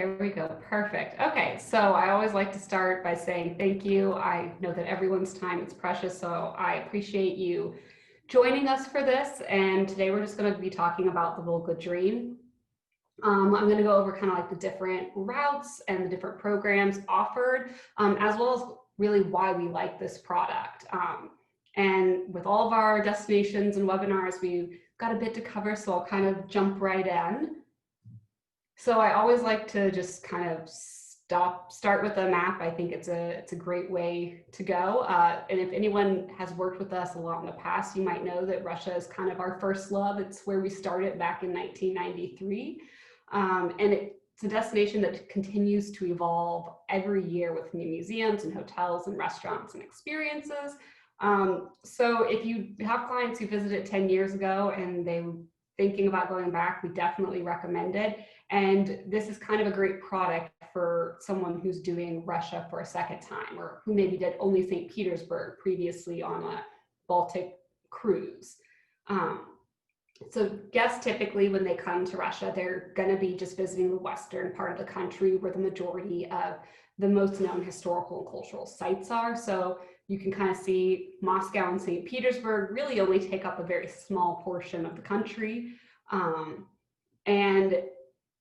There we go. Perfect. Okay, so I always like to start by saying thank you. I know that everyone's time is precious, so I appreciate you joining us for this. And today we're just going to be talking about the Volga Dream. I'm going to go over kind of like the different routes and the different programs offered, as well as really why we like this product. And with all of our destinations and webinars, we've got a bit to cover, so I'll kind of jump right in. So I always like to just kind of start with a map. I think it's a great way to go. And if anyone has worked with us a lot in the past, you might know that Russia is kind of our first love. It's where we started back in 1993. And it's a destination that continues to evolve every year with new museums and hotels and restaurants and experiences. So if you have clients who visited 10 years ago and they were thinking about going back, we definitely recommend it. And this is kind of a great product for someone who's doing Russia for a second time, or who maybe did only St. Petersburg previously on a Baltic cruise. So guests typically, when they come to Russia, they're going to be just visiting the western part of the country where the majority of the most known historical and cultural sites are. So you can kind of see Moscow and St. Petersburg really only take up a very small portion of the country. And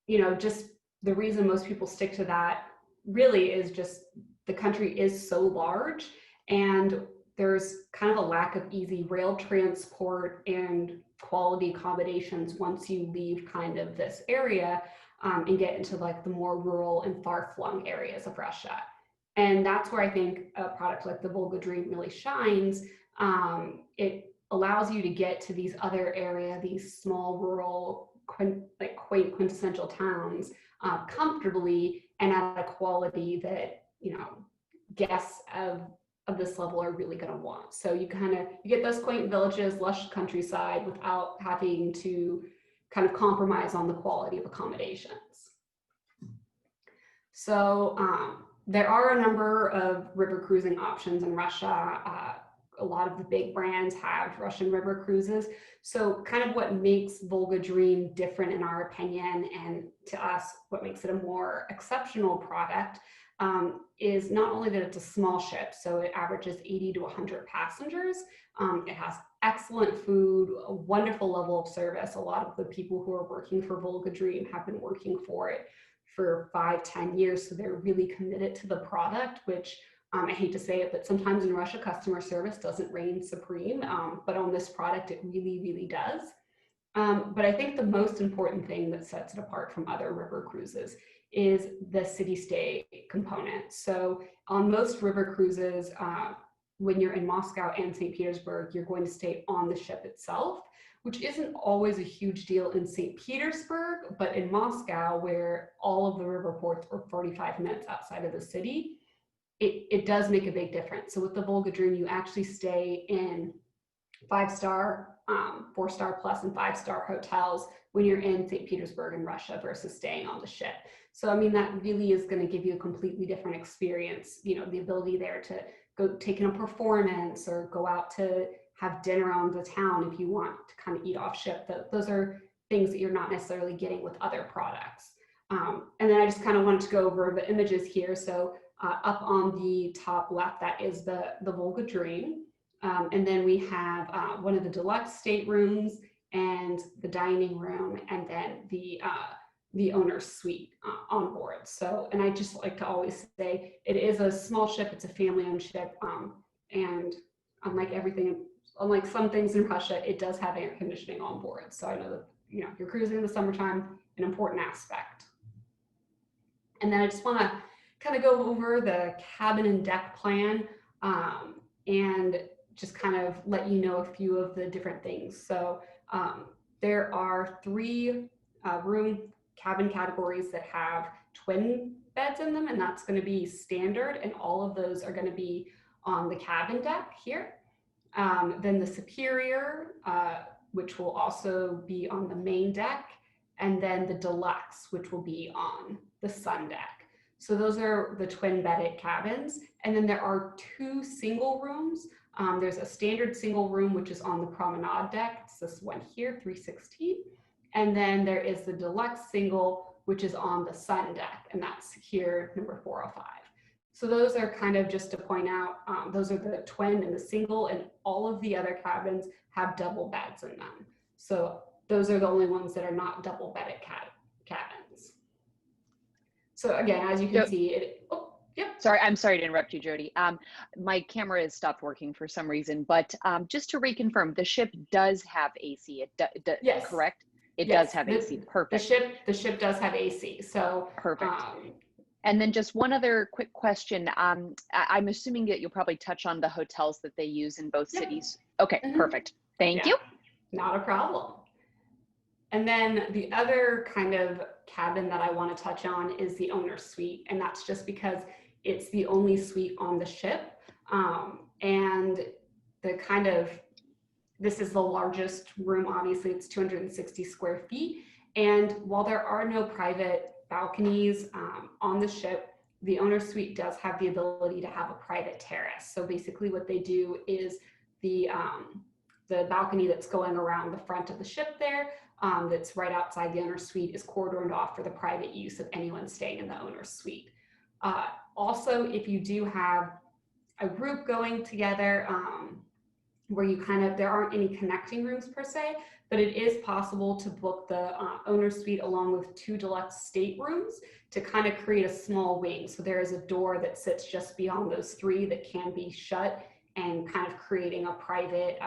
you know, just the reason most people stick to that really is just the country is so large, and there's kind of a lack of easy rail transport and quality accommodations once you leave kind of this area and get into like the more rural and far-flung areas of Russia. And that's where I think a product like the Volga Dream really shines. It allows you to get to these other areas, these small rural quaint quintessential towns comfortably and at a quality that, you know, guests of this level are really going to want. So you get those quaint villages, lush countryside without having to kind of compromise on the quality of accommodations. So there are a number of river cruising options in Russia. A lot of the big brands have Russian river cruises. So kind of what makes Volga Dream different in our opinion, and to us, what makes it a more exceptional product is not only that it's a small ship, so it averages 80 to 100 passengers. It has excellent food, a wonderful level of service. A lot of the people who are working for Volga Dream have been working for it for 5-10 years, so they're really committed to the product, which I hate to say it, but sometimes in Russia, customer service doesn't reign supreme, but on this product, it really, really does. But I think the most important thing that sets it apart from other river cruises is the city stay component. So on most river cruises, when you're in Moscow and St. Petersburg, you're going to stay on the ship itself, which isn't always a huge deal in St. Petersburg, but in Moscow, where all of the river ports are 45 minutes outside of the city, it does make a big difference. So with the Volga Dream, you actually stay in 5-star, 4-star plus and 5-star hotels when you're in St. Petersburg in Russia versus staying on the ship. So, I mean, that really is going to give you a completely different experience. You know, the ability there to go take in a performance or go out to have dinner on the town if you want to kind of eat off ship. Those are things that you're not necessarily getting with other products. And then I just kind of wanted to go over the images here. So up on the top left, that is the Volga Dream. And then we have one of the deluxe staterooms and the dining room, and then the owner's suite on board. So, and I just like to always say, it is a small ship, it's a family-owned ship, and unlike some things in Russia, it does have air conditioning on board. So I know that, you know, if you're cruising in the summertime, an important aspect. And then I just want to kind of go over the cabin and deck plan and just kind of let you know a few of the different things. So there are 3 room cabin categories that have twin beds in them, and that's going to be standard, and all of those are going to be on the cabin deck here. Then the superior, which will also be on the main deck, and then the deluxe, which will be on the sun deck. So those are the twin bedded cabins. And then there are 2 single rooms. There's a standard single room, which is on the promenade deck. It's this one here, 316. And then there is the deluxe single, which is on the sun deck, and that's here, number 405. So those are kind of just to point out, those are the twin and the single, and all of the other cabins have double beds in them. So those are the only ones that are not double bedded cabins. So again, as you can see, Sorry, I'm sorry to interrupt you, Jody. My camera has stopped working for some reason, but just to reconfirm, the ship does have AC, yes. Correct? It does have AC, perfect. The ship does have AC, so. Perfect. And then just one other quick question. I'm assuming that you'll probably touch on the hotels that they use in both cities. Okay, perfect. Thank you. Not a problem. And then the other kind of cabin that I want to touch on is the owner's suite. And that's just because it's the only suite on the ship. And this is the largest room, obviously it's 260 square feet. And while there are no private balconies on the ship, the owner's suite does have the ability to have a private terrace. So basically what they do is the balcony that's going around the front of the ship there, that's right outside the owner's suite, is cordoned off for the private use of anyone staying in the owner's suite. Also, if you do have a group going together where there aren't any connecting rooms per se, but it is possible to book the owner's suite along with 2 deluxe staterooms to kind of create a small wing. So there is a door that sits just beyond those 3 that can be shut, and kind of creating a private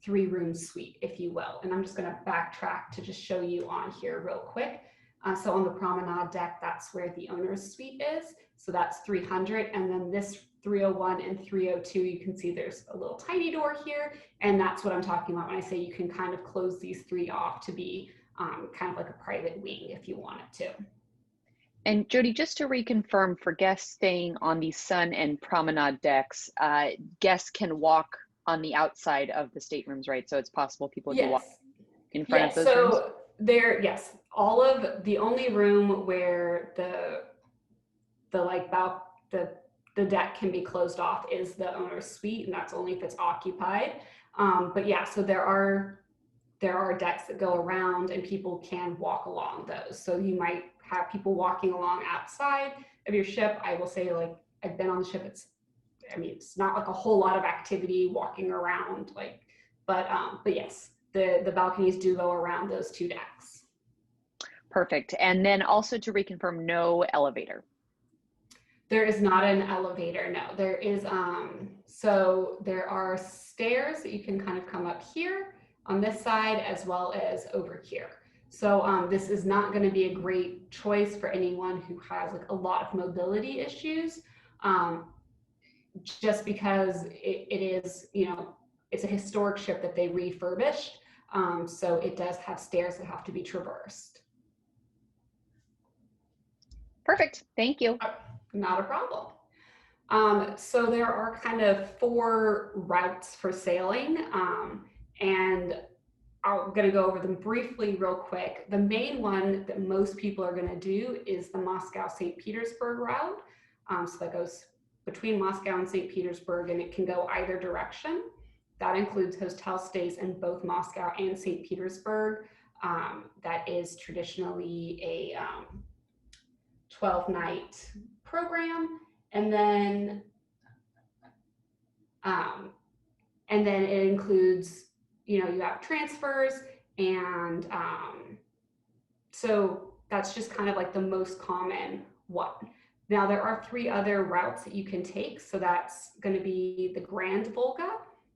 3-room suite, if you will. And I'm just going to backtrack to just show you on here real quick. So on the promenade deck, that's where the owner's suite is. So that's 300. And then this 301 and 302, you can see there's a little tiny door here. And that's what I'm talking about when I say you can kind of close these 3 off to be kind of like a private wing if you wanted to. And Jody, just to reconfirm, for guests staying on the sun and promenade decks, guests can walk on the outside of the staterooms, right? So it's possible people can walk in front of those rooms? So the only room where the deck can be closed off is the owner's suite, and that's only if it's occupied. But yeah, so there are decks that go around and people can walk along those. So you might have people walking along outside of your ship. I will say, like, I've been on the ship, it's not like a whole lot of activity walking around, but yes, the balconies do go around those 2 decks. Perfect. And then also to reconfirm, no elevator. There is not an elevator, no. There is, so there are stairs that you can kind of come up here on this side as well as over here. So this is not going to be a great choice for anyone who has like a lot of mobility issues, just because it is, it's a historic ship that they refurbished. So it does have stairs that have to be traversed. Perfect. Thank you. Not a problem. So there are kind of 4 routes for sailing, and I'm going to go over them briefly real quick. The main one that most people are going to do is the Moscow-St. Petersburg route. So that goes between Moscow and St. Petersburg, and it can go either direction. That includes hotel stays in both Moscow and St. Petersburg. That is traditionally a 12-night program, and then it includes, you have transfers, and so that's just kind of like the most common one. Now there are 3 other routes that you can take. So that's going to be the Grand Volga,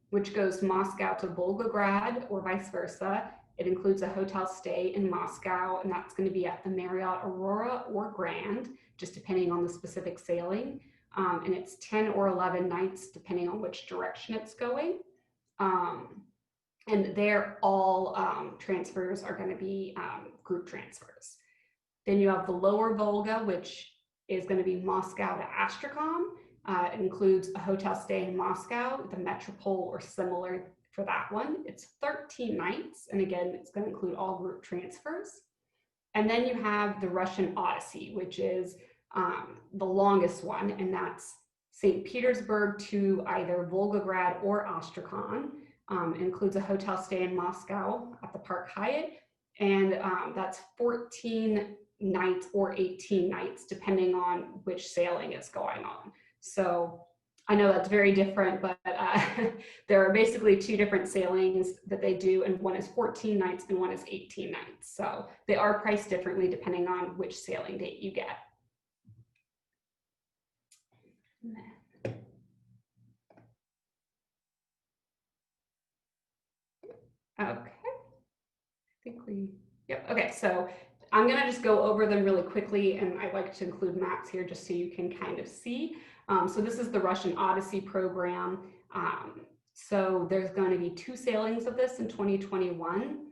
which goes Moscow to Volgograd or vice versa. It includes a hotel stay in Moscow, and that's going to be at the Marriott Aurora or Grand, just depending on the specific sailing. And it's 10 or 11 nights, depending on which direction it's going. And they're all transfers are going to be group transfers. Then you have the Lower Volga, which is going to be Moscow to Astrakhan. It includes a hotel stay in Moscow, the Metropole or similar for that one. It's 13 nights. And again, it's going to include all group transfers. And then you have the Russian Odyssey, which is the longest one. And that's St. Petersburg to either Volgograd or Astrakhan. It includes a hotel stay in Moscow at the Park Hyatt. And that's 14 nights or 18 nights, depending on which sailing is going on. So I know that's very different, but there are basically two different sailings that they do, and one is 14 nights and one is 18 nights. So they are priced differently depending on which sailing date you get. Okay, I think yep, okay, so I'm gonna just go over them really quickly, and I like to include maps here just so you can kind of see. So this is the Russian Odyssey program. So there's going to be 2 sailings of this in 2021.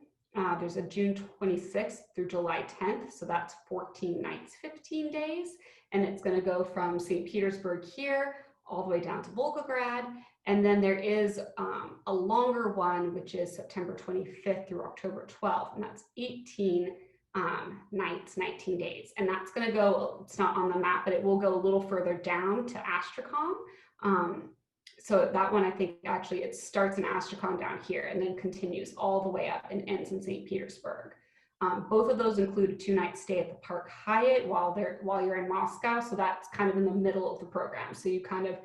There's a June 26th through July 10th, so that's 14 nights, 15 days, and it's going to go from St. Petersburg here all the way down to Volgograd. And then there is a longer one, which is September 25th through October 12th, and that's 18 nights, 19 days. And that's going to go, it's not on the map, but it will go a little further down to Astrakhan. So that one, I think actually it starts in Astrakhan down here and then continues all the way up and ends in St. Petersburg. Both of those include a 2-night stay at the Park Hyatt while you're in Moscow. So that's kind of in the middle of the program. So you kind of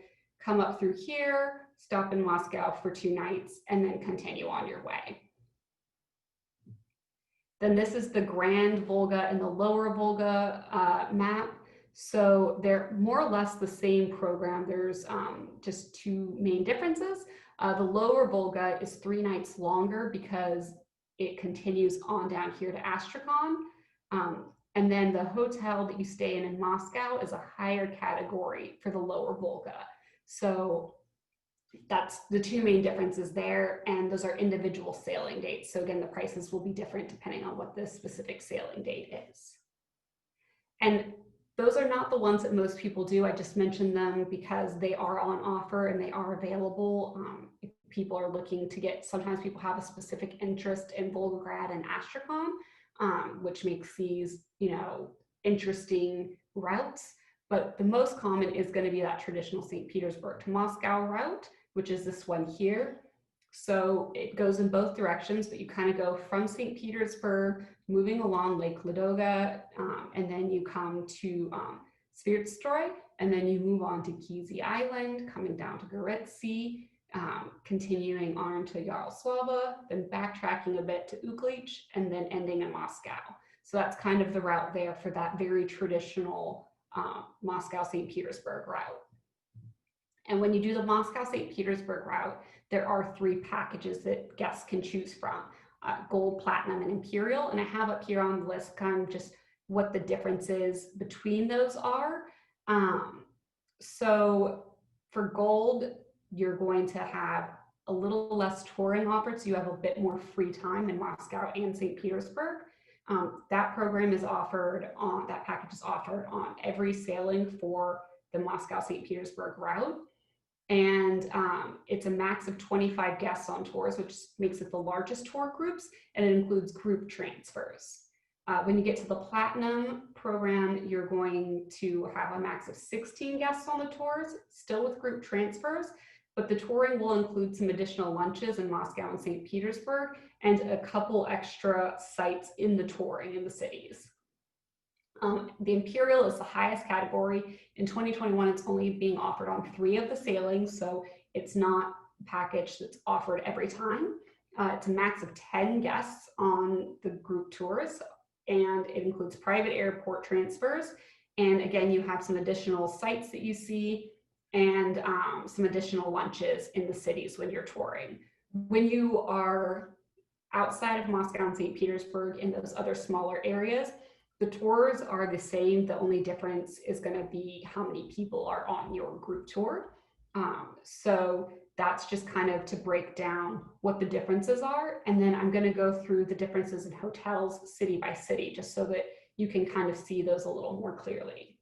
come up through here, stop in Moscow for 2 nights, and then continue on your way. Then this is the Grand Volga and the Lower Volga map. So they're more or less the same program. There's just 2 main differences. The Lower Volga is 3 nights longer because it continues on down here to Astrakhan. And then the hotel that you stay in Moscow is a higher category for the Lower Volga. So that's the 2 main differences there, and those are individual sailing dates. So again, the prices will be different depending on what the specific sailing date is. And those are not the ones that most people do. I just mentioned them because they are on offer and they are available. If people are looking to get, sometimes people have a specific interest in Volgograd and Astrakhan, which makes these, interesting routes. But the most common is going to be that traditional St. Petersburg to Moscow route, which is this one here. So it goes in both directions, but you kind of go from St. Petersburg, moving along Lake Ladoga, and then you come to Svirtstroy, and then you move on to Kizy Island, coming down to Goretsi, continuing on to Yaroslavl, then backtracking a bit to Uklich, and then ending in Moscow. So that's kind of the route there for that very traditional Moscow-St. Petersburg route. And when you do the Moscow-St. Petersburg route, there are 3 packages that guests can choose from, Gold, Platinum, and Imperial. And I have up here on the list kind of just what the differences between those are. So for Gold, you're going to have a little less touring offered, so you have a bit more free time in Moscow and St. Petersburg. That program is offered on, that package is offered on every sailing for the Moscow-St. Petersburg route. And it's a max of 25 guests on tours, which makes it the largest tour groups, and it includes group transfers. When you get to the Platinum program, you're going to have a max of 16 guests on the tours, still with group transfers, but the touring will include some additional lunches in Moscow and St. Petersburg and a couple extra sites in the touring in the cities. The Imperial is the highest category. In 2021, it's only being offered on 3 of the sailings, so it's not a package that's offered every time. It's a max of 10 guests on the group tours, and it includes private airport transfers. And again, you have some additional sites that you see and some additional lunches in the cities when you're touring. When you are outside of Moscow and St. Petersburg in those other smaller areas, the tours are the same. The only difference is going to be how many people are on your group tour. So that's just kind of to break down what the differences are. And then I'm going to go through the differences in hotels city by city, just so that you can kind of see those a little more clearly.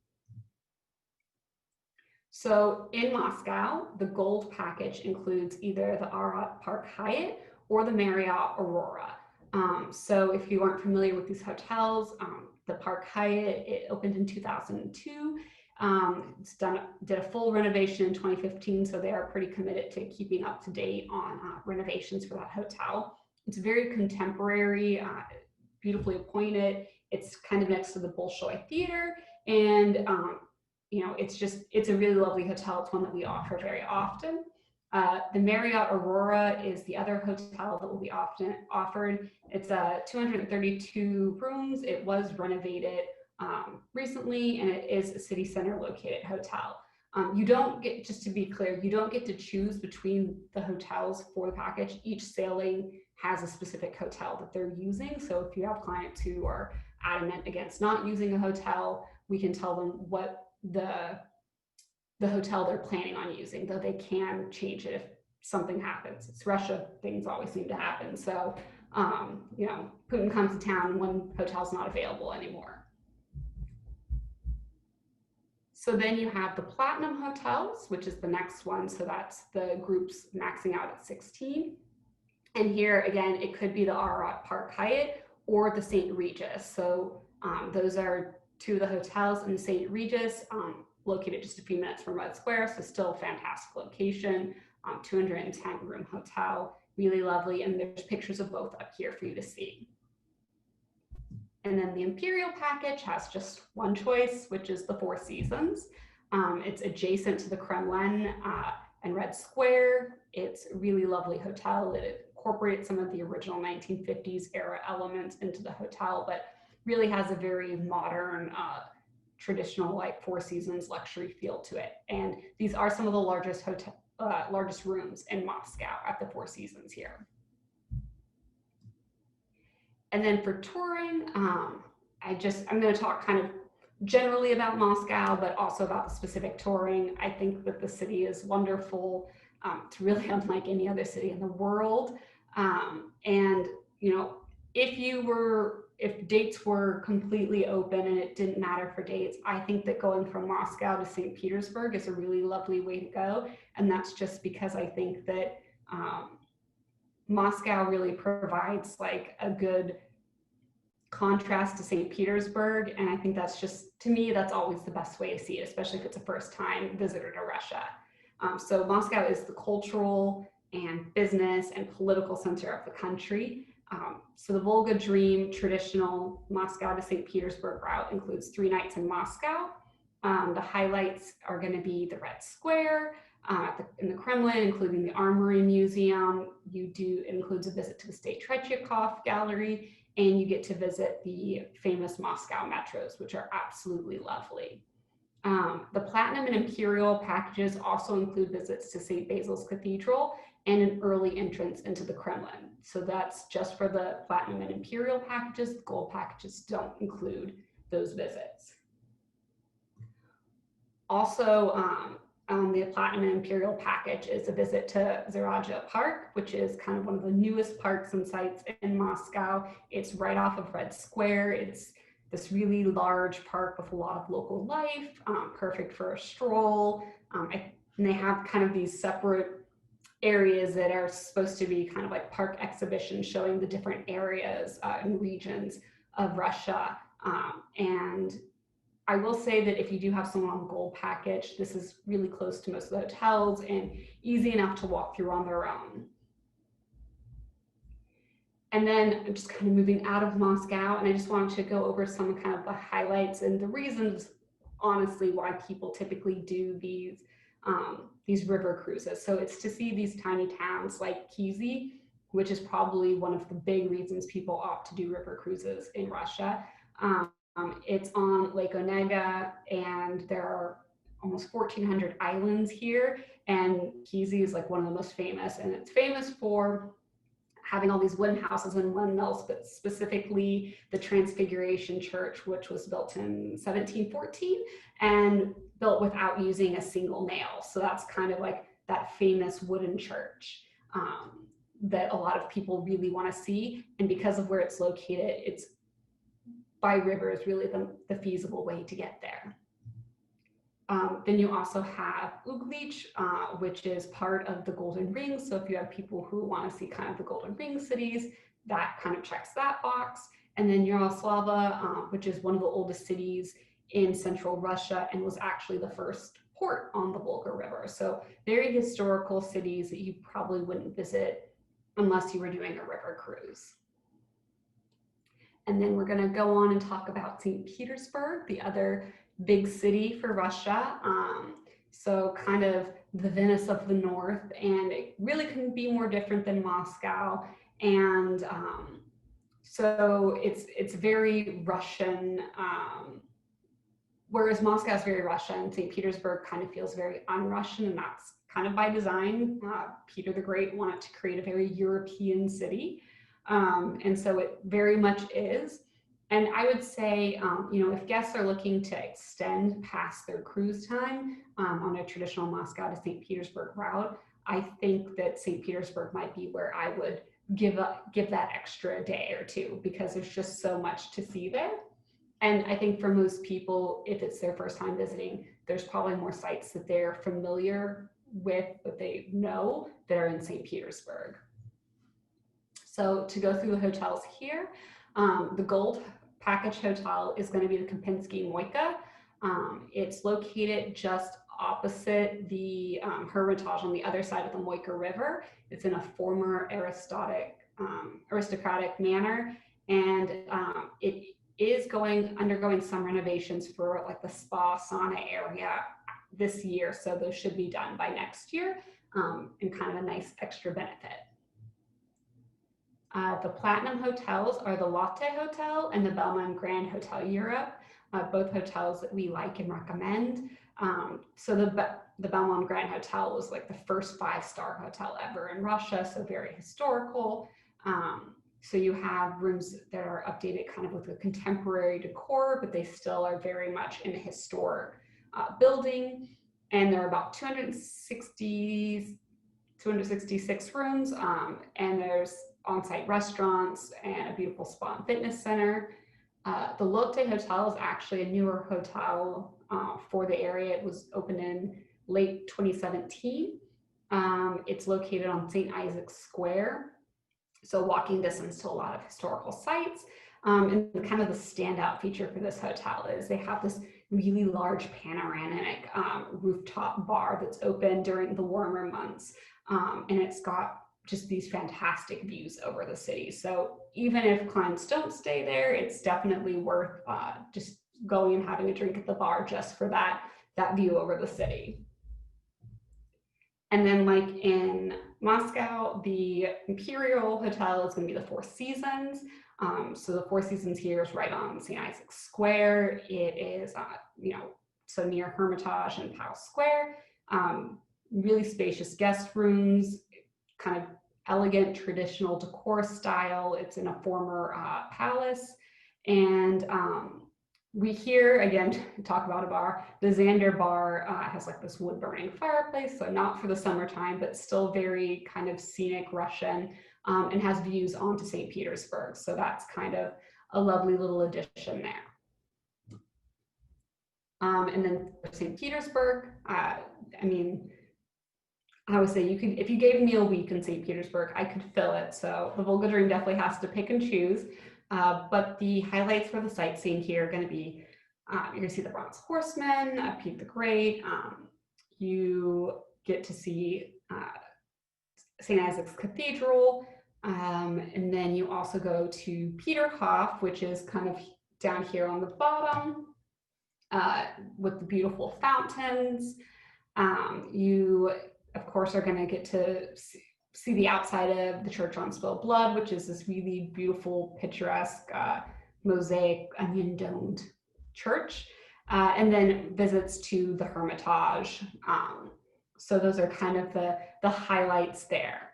So in Moscow, the Gold package includes either the Arat Park Hyatt or the Marriott Aurora. So if you aren't familiar with these hotels, the Park Hyatt, it opened in 2002. Did a full renovation in 2015, so they are pretty committed to keeping up to date on renovations for that hotel. It's very contemporary, beautifully appointed. It's kind of next to the Bolshoi Theater, and it's a really lovely hotel. It's one that we offer very often. The Marriott Aurora is the other hotel that will be often offered. It's 232 rooms. It was renovated recently, and it is a city center located hotel. You don't get, just to be clear, you don't get to choose between the hotels for the package. Each sailing has a specific hotel that they're using. So if you have clients who are adamant against not using a hotel, we can tell them what the hotel they're planning on using, though they can change it if something happens. It's Russia, things always seem to happen. So, Putin comes to town and one hotel's not available anymore. So then you have the Platinum hotels, which is the next one. So that's the groups maxing out at 16. And here, again, it could be the Ararat Park Hyatt or the St. Regis. So those are two of the hotels in the St. Regis, located just a few minutes from Red Square. So still a fantastic location, 210 room hotel, really lovely. And there's pictures of both up here for you to see. And then the Imperial package has just one choice, which is the Four Seasons. It's adjacent to the Kremlin and Red Square. It's a really lovely hotel that incorporates some of the original 1950s era elements into the hotel, but really has a very modern, traditional like Four Seasons luxury feel to it. And these are some of the largest largest rooms in Moscow at the Four Seasons here. And then for touring, I'm going to talk kind of generally about Moscow, but also about the specific touring. I think that the city is wonderful. It's really unlike any other city in the world. And, if dates were completely open and it didn't matter for dates, I think that going from Moscow to St. Petersburg is a really lovely way to go. And that's just because I think that Moscow really provides like a good contrast to St. Petersburg. And I think that's just, to me, that's always the best way to see it, especially if it's a first time visitor to Russia. So Moscow is the cultural and business and political center of the country. So the Volga Dream traditional Moscow to St. Petersburg route includes 3 nights in Moscow. The highlights are going to be the Red Square, in the Kremlin, including the Armory Museum. It includes a visit to the State Tretyakov Gallery, and you get to visit the famous Moscow metros, which are absolutely lovely. The Platinum and Imperial packages also include visits to St. Basil's Cathedral and an early entrance into the Kremlin. So that's just for the Platinum and Imperial packages. The Gold packages don't include those visits. Also, on the Platinum and Imperial package is a visit to Zaraja Park, which is kind of one of the newest parks and sites in Moscow. It's right off of Red Square. It's this really large park with a lot of local life, perfect for a stroll. And they have kind of these separate areas that are supposed to be kind of like park exhibitions showing the different areas and regions of Russia. And I will say that if you do have someone on the Gold package, this is really close to most of the hotels and easy enough to walk through on their own. And then I'm just kind of moving out of Moscow, and I just wanted to go over some kind of the highlights and the reasons, honestly, why people typically do these river cruises. So it's to see these tiny towns like Kizy, which is probably one of the big reasons people opt to do river cruises in Russia. It's on Lake Onega, and there are almost 1,400 islands here, and Kizy is like one of the most famous, and it's famous for having all these wooden houses and windmills, but specifically the Transfiguration Church, which was built in 1714 and built without using a single nail. So that's kind of like that famous wooden church that a lot of people really want to see. And because of where it's located, it's by river is really the feasible way to get there. Then you also have Uglich, which is part of the Golden Ring. So if you have people who want to see kind of the Golden Ring cities, that kind of checks that box. And then Yaroslava, which is one of the oldest cities in central Russia and was actually the first port on the Volga River. So very historical cities that you probably wouldn't visit unless you were doing a river cruise. And then we're going to go on and talk about St. Petersburg, the other big city for Russia. So kind of the Venice of the North, and it really couldn't be more different than Moscow. And so it's very Russian, whereas Moscow is very Russian. St. Petersburg kind of feels very un-Russian, and that's kind of by design. Peter the Great wanted to create a very European city, and so it very much is. And I would say, if guests are looking to extend past their cruise time on a traditional Moscow to St. Petersburg route, I think that St. Petersburg might be where I would give that extra day or two, because there's just so much to see there. And I think for most people, if it's their first time visiting, there's probably more sites that they're familiar with, that they know, that are in St. Petersburg. So to go through the hotels here, the Gold Package Hotel is going to be the Kempinski Moika. It's located just opposite the Hermitage on the other side of the Moika River. It's in a former aristocratic manor, and it is undergoing some renovations for like the spa sauna area this year, so those should be done by next year, and kind of a nice extra benefit. The Platinum hotels are the Lotte Hotel and the Belmont Grand Hotel Europe, both hotels that we like and recommend. So the Belmont Grand Hotel was like the first 5-star hotel ever in Russia, so very historical. So you have rooms that are updated kind of with a contemporary decor, but they still are very much in a historic building. And there are about 266 rooms, and there's on-site restaurants and a beautiful spa and fitness center. The Lotte Hotel is actually a newer hotel for the area. It was opened in late 2017. It's located on St. Isaac's Square, so walking distance to a lot of historical sites. And kind of the standout feature for this hotel is they have this really large panoramic rooftop bar that's open during the warmer months. And it's got just these fantastic views over the city. So even if clients don't stay there, it's definitely worth just going and having a drink at the bar just for that view over the city. And then like in Moscow, the Imperial Hotel is going to be the Four Seasons. So the Four Seasons here is right on St. Isaac's Square. It is, so near Hermitage and Palace Square. Really spacious guest rooms, kind of elegant traditional decor style. It's in a former palace. And we here, again, talk about a bar. The Xander bar has like this wood burning fireplace, so not for the summertime, but still very kind of scenic Russian, and has views onto St. Petersburg. So that's kind of a lovely little addition there. And then for St. Petersburg, I would say if you gave me a week in St. Petersburg, I could fill it. So the Volga Dream definitely has to pick and choose. But the highlights for the sightseeing here are going to be, you're going to see the Bronze Horseman, Peter the Great. You get to see St. Isaac's Cathedral. And then you also go to Peterhof, which is kind of down here on the bottom, with the beautiful fountains. You, of course, are going to get to see the outside of the Church on Spilled Blood, which is this really beautiful, picturesque, mosaic, onion-domed church, and then visits to the Hermitage. So those are kind of the highlights there.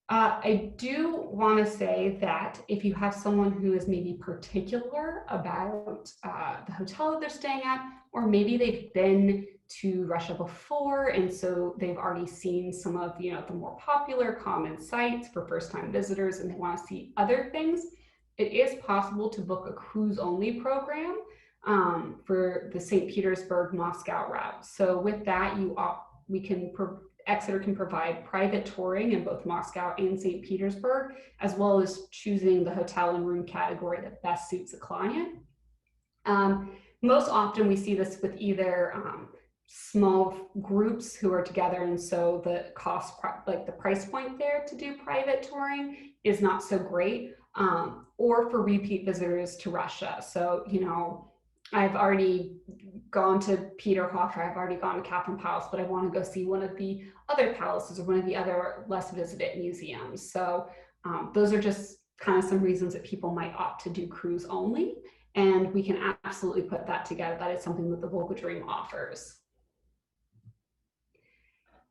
I do want to say that if you have someone who is maybe particular about the hotel that they're staying at, or maybe they've been to Russia before, and so they've already seen some of the more popular common sites for first-time visitors, and they want to see other things, it is possible to book a cruise-only program for the St. Petersburg-Moscow route. So with that, Exeter can provide private touring in both Moscow and St. Petersburg, as well as choosing the hotel and room category that best suits a client. Most often we see this with either small groups who are together, and so the cost, like the price point there to do private touring is not so great, or for repeat visitors to Russia. So, you know, I've already gone to Peterhof, or I've already gone to Catherine Palace, but I want to go see one of the other palaces or one of the other less visited museums. So those are just kind of some reasons that people might opt to do cruise only. And we can absolutely put that together. That is something that the Volga Dream offers.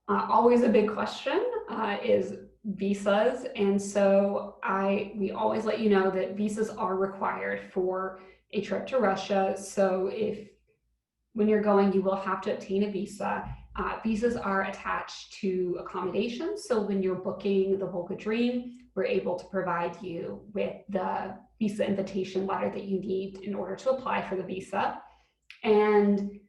Always a big question is visas. And so we always let you know that visas are required for a trip to Russia. So when you're going, you will have to obtain a visa. Visas are attached to accommodations. So when you're booking the Volga Dream, we're able to provide you with the visa invitation letter that you need in order to apply for the visa. And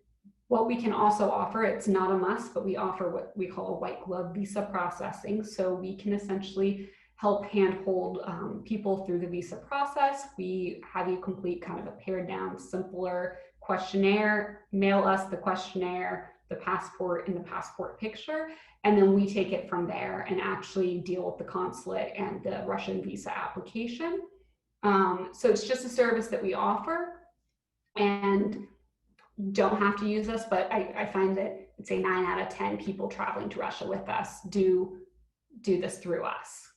what we can also offer, it's not a must, but we offer what we call a white glove visa processing. So we can essentially help handhold people through the visa process. We have you complete kind of a pared down, simpler questionnaire, mail us the questionnaire, the passport, and the passport picture, and then we take it from there and actually deal with the consulate and the Russian visa application. So it's just a service that we offer, and don't have to use us, but I find that I'd say 9 out of 10 people traveling to Russia with us do this through us.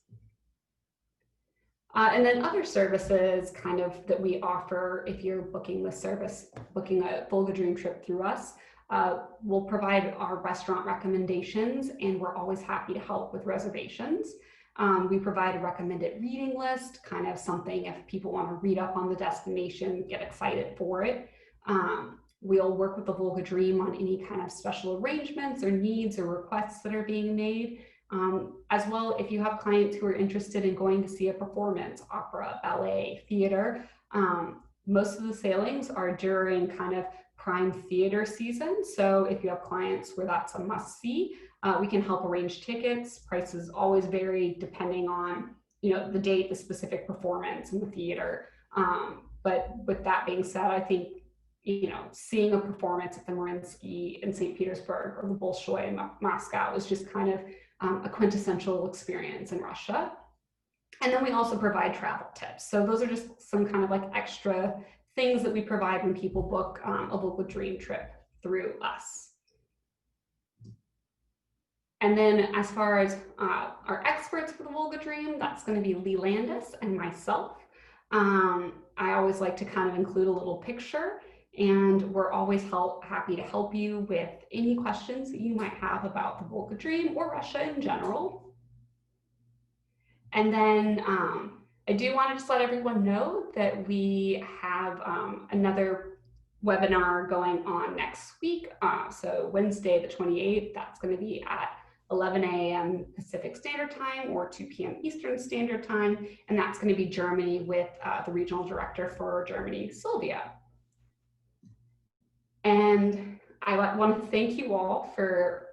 And then other services kind of that we offer if you're booking the service, booking a Volga Dream trip through us, we'll provide our restaurant recommendations, and we're always happy to help with reservations. We provide a recommended reading list, kind of something if people want to read up on the destination, get excited for it. We'll work with the Volga Dream on any kind of special arrangements or needs or requests that are being made. As well, if you have clients who are interested in going to see a performance, opera, ballet, theater, most of the sailings are during kind of prime theater season. So if you have clients where that's a must see, we can help arrange tickets. Prices always vary depending on, you know, the date, the specific performance in the theater. But with that being said, I think, you know, seeing a performance at the Mariinsky in St. Petersburg or the Bolshoi in Moscow is just kind of a quintessential experience in Russia. And then we also provide travel tips. So those are just some kind of like extra things that we provide when people book a Volga Dream trip through us. And then as far as our experts for the Volga Dream, that's going to be Lee Landis and myself. I always like to kind of include a little picture, and we're always happy to help you with any questions that you might have about the Volga Dream or Russia in general. And then I do want to just let everyone know that we have another webinar going on next week. So Wednesday the 28th, that's going to be at 11 a.m. Pacific Standard Time or 2 p.m. Eastern Standard Time. And that's going to be Germany with the regional director for Germany, Sylvia. And I want to thank you all for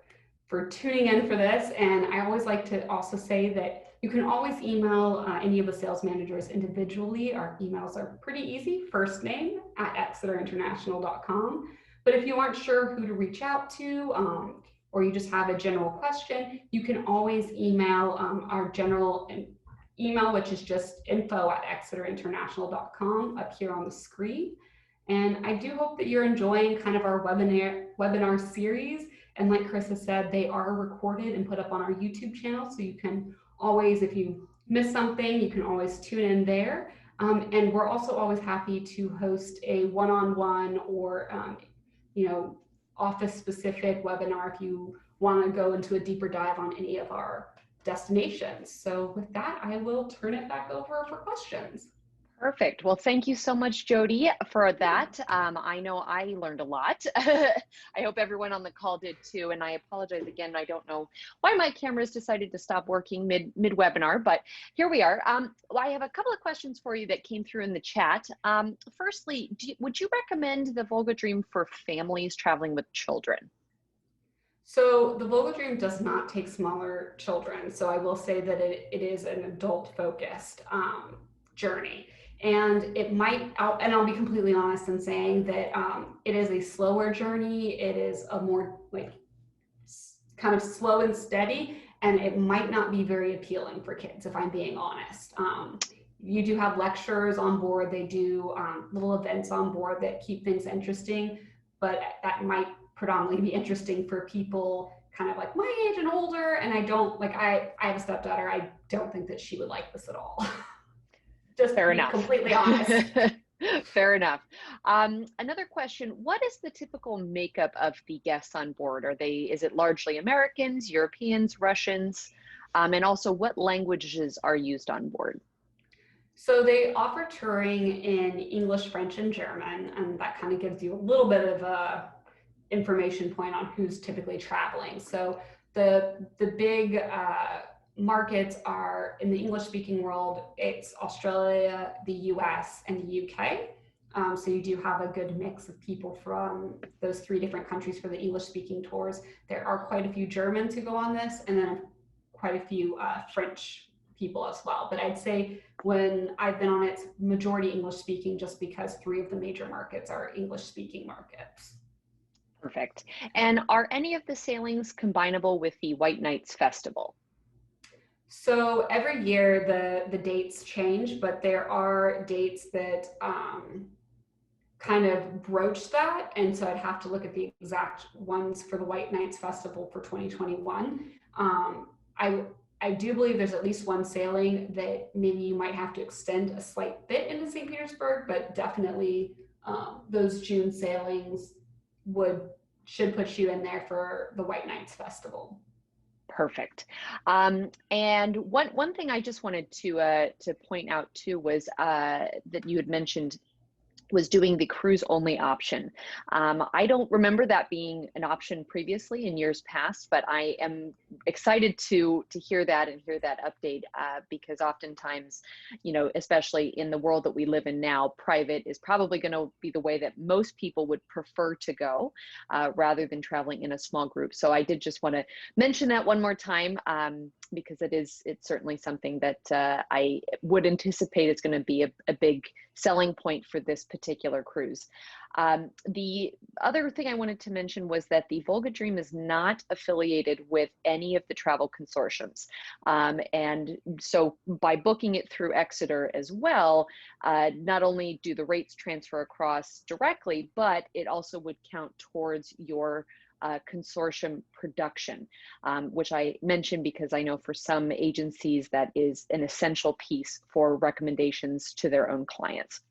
tuning in for this. And I always like to also say that you can always email any of the sales managers individually. Our emails are pretty easy, first name @exeterinternational.com. But if you aren't sure who to reach out to, or you just have a general question, you can always email our general email, which is just info@exeterinternational.com up here on the screen. And I do hope that you're enjoying kind of our webinar series. And like Chris has said, they are recorded and put up on our YouTube channel. So you can always, if you miss something, you can always tune in there. And we're also always happy to host a one-on-one or, you know, office-specific webinar if you want to go into a deeper dive on any of our destinations. So with that, I will turn it back over for questions. Perfect. Well, thank you so much, Jody, for that. I know I learned a lot. I hope everyone on the call did too. And I apologize again. I don't know why my cameras decided to stop working mid-webinar, but here we are. Well, I have a couple of questions for you that came through in the chat. Firstly, would you recommend the Volga Dream for families traveling with children? So the Volga Dream does not take smaller children. So I will say that it is an adult-focused journey. And it might, and I'll be completely honest in saying that it is a slower journey. It is a more like kind of slow and steady, and it might not be very appealing for kids, if I'm being honest. you do have lecturers on board. They do little events on board that keep things interesting, but that might predominantly be interesting for people kind of like my age and older. And I don't like, I have a stepdaughter. I don't think that she would like this at all. Just Fair to be enough. completely honest. Fair enough. Another question, what is the typical makeup of the guests on board? Is it largely Americans, Europeans, Russians? And also what languages are used on board? So they offer touring in English, French, and German, and that kind of gives you a little bit of a information point on who's typically traveling. So the big markets are in the English speaking world, it's Australia, the US, and the UK. So you do have a good mix of people from those 3 different countries for the English speaking tours. There are quite a few Germans who go on this, and then quite a few French people as well. But I'd say when I've been on it, it's majority English speaking, just because 3 of the major markets are English speaking markets. Perfect. And are any of the sailings combinable with the White Nights Festival? So every year the dates change, but there are dates that kind of broach that. And so I'd have to look at the exact ones for the White Nights Festival for 2021. I do believe there's at least one sailing that maybe you might have to extend a slight bit into St. Petersburg, but definitely those June sailings should put you in there for the White Nights Festival. Perfect. And one thing I just wanted to point out too was that you had mentioned was doing the cruise only option. I don't remember that being an option previously in years past, but I am excited to hear that and hear that update because oftentimes, especially in the world that we live in now, private is probably going to be the way that most people would prefer to go rather than traveling in a small group. So I did just want to mention that one more time because it's certainly something that I would anticipate is going to be a big selling point for this particular cruise. The other thing I wanted to mention was that the Volga Dream is not affiliated with any of the travel consortiums. And so by booking it through Exeter as well, not only do the rates transfer across directly, but it also would count towards your consortium production, which I mentioned because I know for some agencies that is an essential piece for recommendations to their own clients.